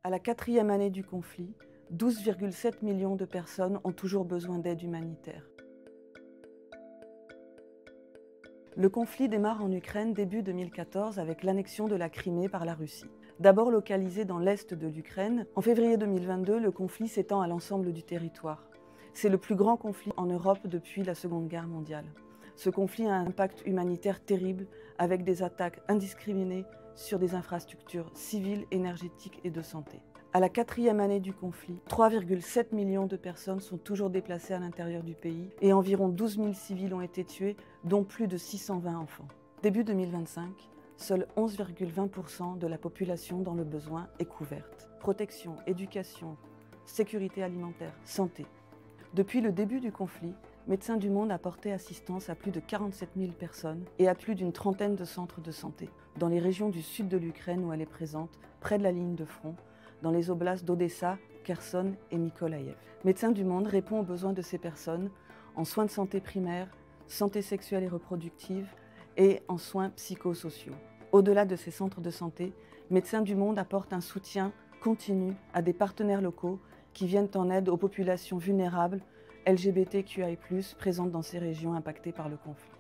À la 4e année du conflit, 12,7 millions de personnes ont toujours besoin d'aide humanitaire. Le conflit démarre en Ukraine début 2014 avec l'annexion de la Crimée par la Russie. D'abord localisé dans l'est de l'Ukraine, en février 2022, le conflit s'étend à l'ensemble du territoire. C'est le plus grand conflit en Europe depuis la Seconde Guerre mondiale. Ce conflit a un impact humanitaire terrible avec des attaques indiscriminées sur des infrastructures civiles, énergétiques et de santé. À la 4e année du conflit, 3,7 millions de personnes sont toujours déplacées à l'intérieur du pays et environ 12 000 civils ont été tués, dont plus de 620 enfants. Début 2025, seuls 11,20% de la population dans le besoin est couverte. Protection, éducation, sécurité alimentaire, santé. Depuis le début du conflit, Médecins du Monde a porté assistance à plus de 47 000 personnes et à plus d'une trentaine de centres de santé, dans les régions du sud de l'Ukraine où elle est présente, près de la ligne de front, dans les oblasts d'Odessa, Kherson et Mykolaïev. Médecins du Monde répond aux besoins de ces personnes en soins de santé primaires, santé sexuelle et reproductive et en soins psychosociaux. Au-delà de ces centres de santé, Médecins du Monde apporte un soutien continu à des partenaires locaux qui viennent en aide aux populations vulnérables LGBTQI+, présentes dans ces régions impactées par le conflit.